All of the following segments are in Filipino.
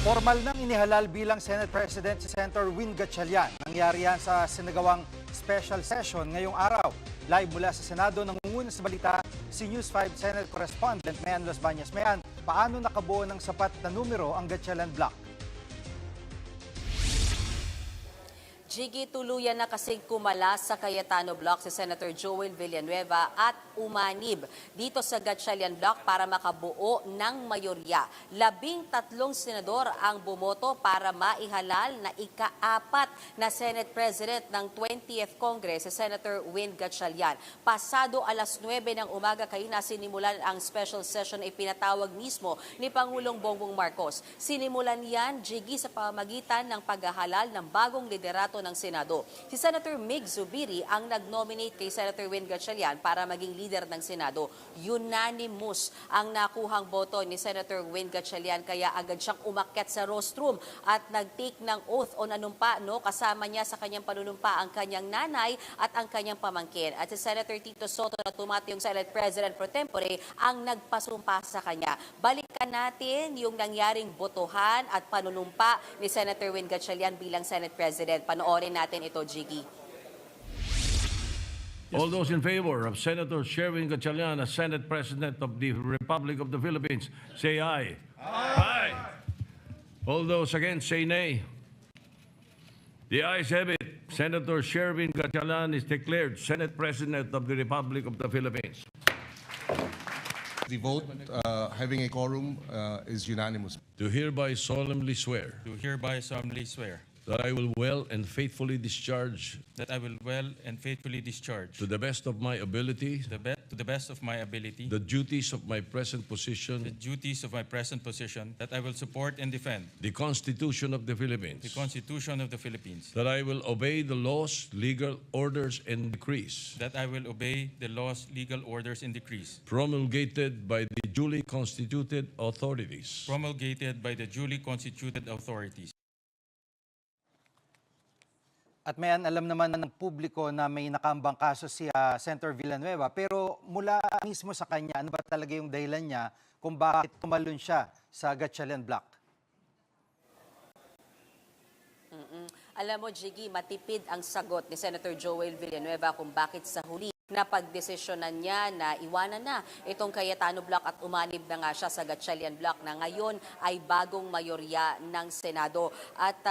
Formal nang inihalal bilang Senate President si Senator Win Gatchalian. Nangyari yan sa sinagawang special session ngayong araw. Live mula sa Senado, nangunguna sa balita si News 5 Senate Correspondent Mayan Los Bañas. Mayan, paano nakabuo ng sapat na numero ang Gatchalian Block? Jiggy, tuluyan na kasing kumalas sa Cayetano Block si Senator Joel Villanueva at umanib dito sa Gatchalian Block para makabuo ng mayorya. 13 senador ang bumoto para maihalal na ika-4 na Senate President ng 20th Congress si Senator Win Gatchalian. Pasado alas 9 ng umaga na sinimulan ang special session na ipinatawag mismo ni Pangulong Bongbong Marcos. Sinimulan yan, Jiggy, sa pamamagitan ng paghahalal ng bagong liderato ng Senado. Si Senator Mig Zubiri ang nag-nominate kay Senator Win Gatchalian para maging leader ng Senado. Unanimous ang nakuhang boto ni Senator Win Gatchalian, kaya agad siyang umakyat sa rostrum at nag-take ng oath o nanumpa, kasama niya sa kanyang panunumpa ang kanyang nanay at ang kanyang pamangkin. At si Senator Tito Soto na tumatayong Senate President pro tempore ang nagpasumpa sa kanya. Balikan natin yung nangyaring botohan at panunumpa ni Senator Win Gatchalian bilang Senate President. Panoorin natin ito, Jiggy. All those in favor of Senator Sherwin Gatchalian as Senate President of the Republic of the Philippines, say aye. Aye. All those against, say nay. The ayes have it. Senator Sherwin Gatchalian is declared Senate President of the Republic of the Philippines. The vote, having a quorum, is unanimous. Do hereby solemnly swear Do hereby solemnly swear that I will well and faithfully discharge that I will well and faithfully discharge to the best of my ability to the best of my ability the duties of my present the position, duties of my present position, that I will support and defend the Constitution of the Philippines, the Constitution of the Philippines, that I will obey the laws, legal orders, and decrees that I will obey the laws, legal orders, and decrees promulgated by the duly constituted authorities. promulgated by the duly constituted authorities. At Mayan, alam naman ng publiko na may nakaambang kaso si Senator Villanueva. Pero mula mismo sa kanya, ano ba talaga yung dahilan niya kung bakit tumalon siya sa Gatchalian Block? Alam mo, Jiggy, matipid ang sagot ni Senator Joel Villanueva kung bakit sa huli napagdesisyonan niya na iwanan na itong Cayetano Block at umanib na nga siya sa Gatchalian Block na ngayon ay bagong mayorya ng Senado. At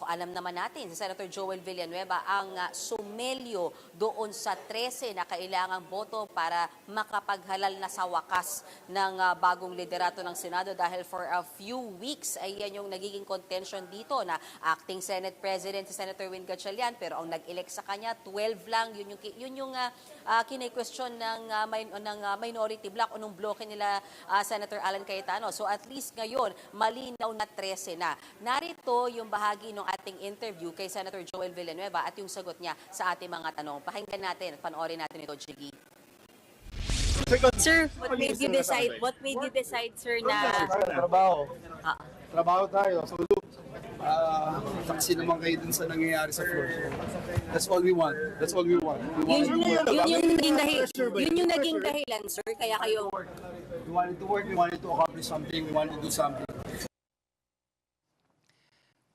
alam naman natin, si Senator Joel Villanueva ang sumelyo doon sa 13 na kailangang boto para makapaghalal na sa wakas ng bagong liderato ng Senado dahil for a few weeks ay yan yung nagiging contention dito na acting Senate President si Senator Win Gatchalian, pero ang nag-elect sa kanya 12 lang. Yun yung kine-question ng minority block o nung bloke nila Senator Alan Cayetano. So at least ngayon malinaw na 13 na. Narito yung bahagi ng ating interview kay Senator Joel Villanueva at yung sagot niya sa ating mga tanong. Pakinggan natin at panoorin natin ito, Jiggy. Sir, what made you decide, sir, na Trabaho tayo. So, saksi naman kayo dun sa nangyayari sa floor. That's all we want. That's all we want. yun yung naging dahilan, sir, kaya kayo We wanted to work. We wanted to accomplish something. We wanted to do something.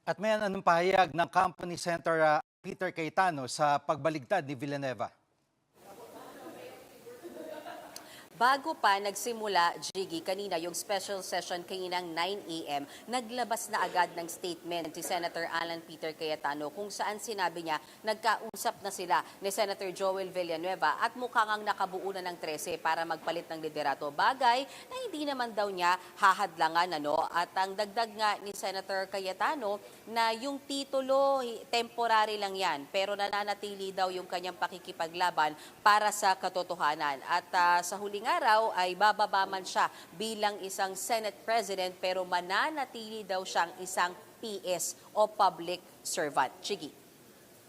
At Mayan, anong pahayag ng kampo ni Senator Peter Cayetano sa pagbaligtad ni Villanueva? Bago pa nagsimula, Jiggy, kanina yung special session kaninang 9 a.m., naglabas na agad ng statement si Senator Alan Peter Cayetano kung saan sinabi niya nagkausap na sila ni Senator Joel Villanueva at mukhang ang nakabuo na ng 13 para magpalit ng liderato. Bagay na hindi naman daw niya hahadlangan. At ang dagdag nga ni Senator Cayetano na yung titulo temporary lang yan, pero nananatili daw yung kanyang pakikipaglaban para sa katotohanan. At sa huling araw ay bababa man siya bilang isang Senate President pero mananatili daw siyang isang PS o public servant. Chigi.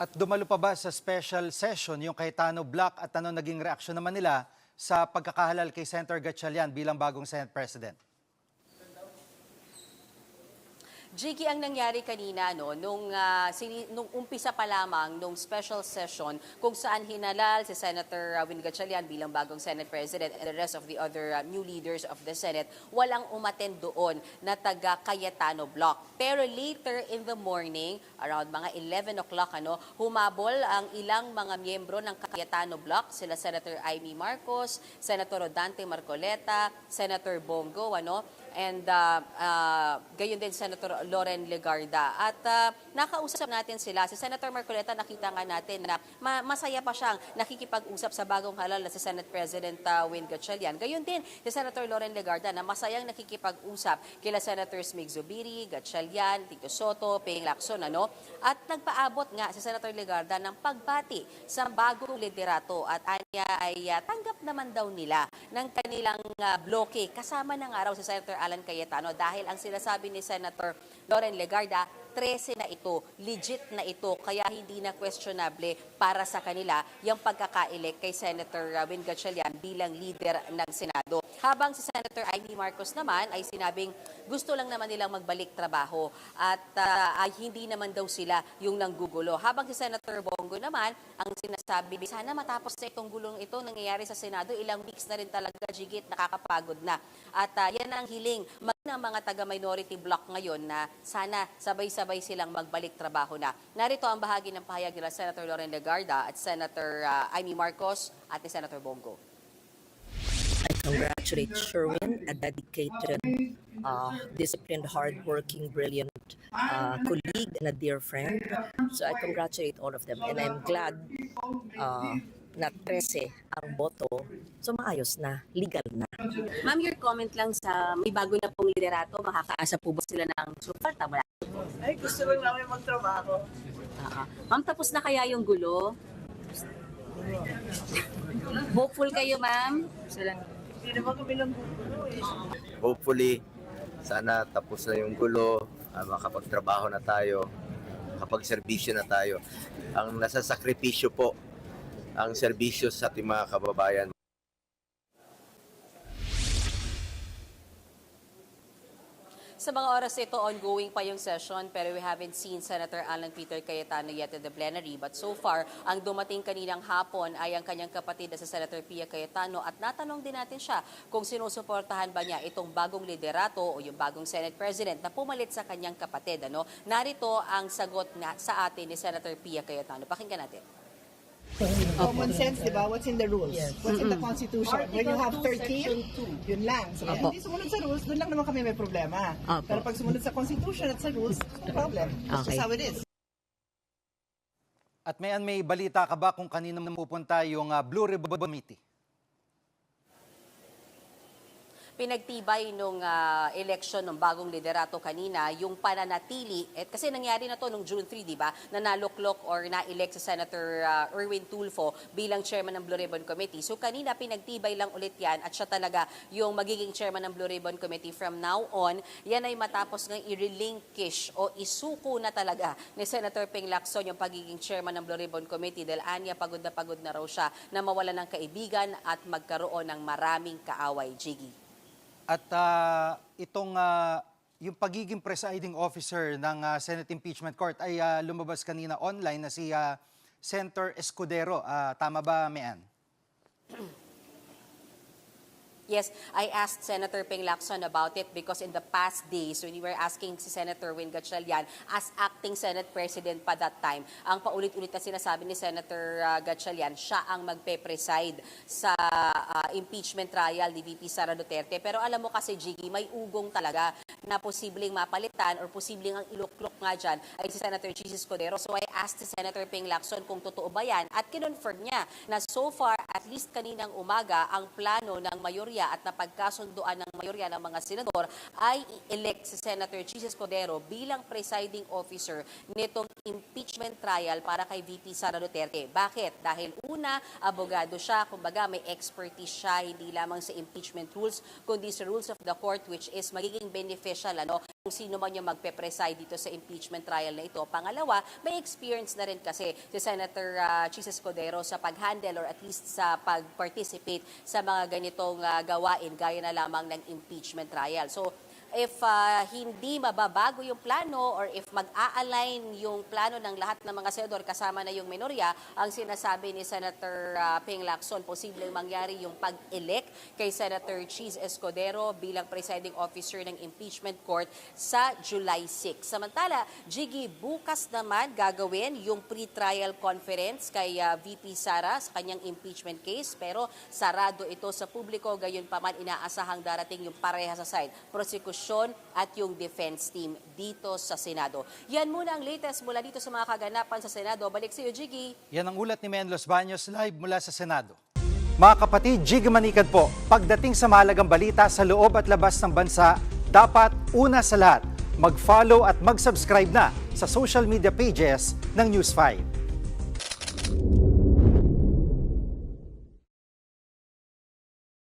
At dumalo pa ba sa special session yung Cayetano Block at ano naging reaksyon naman nila sa pagkakahalal kay Senator Gatchalian bilang bagong Senate President? Jiggy, ang nangyari kanina, no, nung umpisa pa lamang, nung special session, kung saan hinalal si Senator Win Gatchalian bilang bagong Senate President and the rest of the other new leaders of the Senate, walang umattend doon na taga Cayetano Block. Pero later in the morning, around mga 11 o'clock, humabol ang ilang mga miyembro ng Cayetano Block, sila Senator Amy Marcos, Senator Rodante Marcoleta, Senator Bongo, and gayon din Senator Loren Legarda. At nakausap natin sila. Si Senator Marcoleta, nakita nga natin na masaya pa siyang nakikipag-usap sa bagong halal na si Senate President Win Gatchalian. Gayon din si Senator Loren Legarda na masayang nakikipag-usap kila Senators Mig Zubiri, Gatchalian, Tito Soto, Ping Lacson. At nagpaabot nga si Senator Legarda ng pagbati sa bagong liderato at anya ay tanggap naman daw nila ng kanilang bloke kasama ng araw si Senator Alan Cayetano dahil ang sinasabi ni Senator Loren Legarda, 13 na ito, legit na ito, kaya hindi na questionable para sa kanila yung pagkaka-elect kay Senator Win Gatchalian bilang leader ng Senado. Habang si Senator Amy Marcos naman ay sinabing gusto lang naman nilang magbalik trabaho at ay hindi naman daw sila yung nanggugulo. Habang si Senator Bongo naman, ang sinasabi, sana matapos na itong gulong ito nangyayari sa Senado, ilang weeks na rin talaga, Jigit, nakakapagod na. At yan ang hiling ng mga taga-minority block ngayon na sana sabay-sabay silang magbalik trabaho na. Narito ang bahagi ng pahayag nila Senator Loren Legarda at Senator Amy Marcos at ni Senator Bongo. I congratulate Sherwin, a dedicated, disciplined, hardworking, brilliant colleague and a dear friend. So I congratulate all of them and I'm glad na 13 ang boto, so maayos na, legal na. Ma'am, your comment lang sa may bago na pong liderato, makakaasa po ba sila ng support? Tama. Ay, gusto lang namin magtrabaho. Ma'am, tapos na kaya yung gulo? Hopeful kayo, ma'am? Hindi naman kami ng gulo eh. Hopefully, sana tapos na yung gulo, makapagtrabaho na tayo, makapagserbisyo na tayo. Ang nasa sakripisyo po, ang serbisyo sa ating mga kababayan. Sa mga oras ito, ongoing pa yung session pero we haven't seen Senator Alan Peter Cayetano yet in the plenary. But so far, ang dumating kaninang hapon ay ang kanyang kapatid na si Senator Pia Cayetano at natanong din natin siya kung sinusuportahan ba niya itong bagong liderato o yung bagong Senate President na pumalit sa kanyang kapatid. Narito ang sagot na sa atin ni Senator Pia Cayetano. Pakinggan natin. Common sense, di ba? What's in the rules? What's in the Constitution? When you have 13, yun lang. So, kung hindi sumunod sa rules, doon lang naman kami may problema. Pero pag sumunod sa Constitution at sa rules, no problem. That's just how it is. At may balita ka ba kung kanino pupunta yung Blue Ribbon Committee? Pinagtibay nung election ng bagong liderato kanina, yung pananatili, kasi nangyari na to nung June 3, di ba, na naluklok or na-elect si Senator Erwin Tulfo bilang chairman ng Blue Ribbon Committee. So kanina pinagtibay lang ulit yan at siya talaga yung magiging chairman ng Blue Ribbon Committee from now on. Yan ay matapos ng i-relinquish o isuko na talaga ni Senator Ping Lacson yung pagiging chairman ng Blue Ribbon Committee dahil anya pagod na raw siya na mawala ng kaibigan at magkaroon ng maraming kaaway. Jiggy. At yung pagiging presiding officer ng Senate Impeachment Court ay lumabas kanina online na si Senator Escudero. Tama ba, Mean? Yes, I asked Senator Ping Lacson about it because in the past days, when we were asking si Senator Win Gatchalian as acting Senate President pa that time, ang paulit-ulit na sinasabi ni Senator Gatchalian, siya ang magpe-preside sa impeachment trial ni VP Sara Duterte. Pero alam mo kasi, Jiggy, may ugong talaga na posibleng mapalitan or posibleng ang iluklok nga dyan ay si Senator Jesus Codero. So I asked si Senator Ping Lacson kung totoo ba yan at kinonfirm niya na so far, at least kaninang umaga, ang plano ng mayorya at napagkasunduan ng mayorya ng mga senador ay i-elect si Senator Jesus Codero bilang presiding officer nitong impeachment trial para kay VP Sara Duterte. Bakit? Dahil una, abogado siya, kumbaga may expertise siya hindi lamang sa impeachment rules kundi sa rules of the court which is magiging beneficial kung sino man yung magpe-preside dito sa impeachment trial na ito. Pangalawa, may experience na rin kasi si Senator Jesus Codero sa pag-handle or at least sa pag-participate sa mga ganitong gawain gaya na lamang ng impeachment trial. So, hindi mababago yung plano or if mag-a-align yung plano ng lahat ng mga senador kasama na yung minorya, ang sinasabi ni Senator Ping Lacson, posibleng mangyari yung pag-elect kay Senator Cheese Escudero bilang presiding officer ng impeachment court sa July 6. Samantala, Jiggy, bukas naman gagawin yung pre-trial conference kay VP Sara sa kanyang impeachment case, pero sarado ito sa publiko, gayon pa man inaasahang darating yung pareha sa side, prosekusyon at yung defense team dito sa Senado. Yan muna ang latest mula dito sa mga kaganapan sa Senado. Balik sa iyo, Jiggy. Yan ang ulat ni Men Los Baños live mula sa Senado. Mga kapatid, Jiggy Manikad po. Pagdating sa mahalagang balita sa loob at labas ng bansa, dapat una sa lahat, mag-follow at mag-subscribe na sa social media pages ng News 5.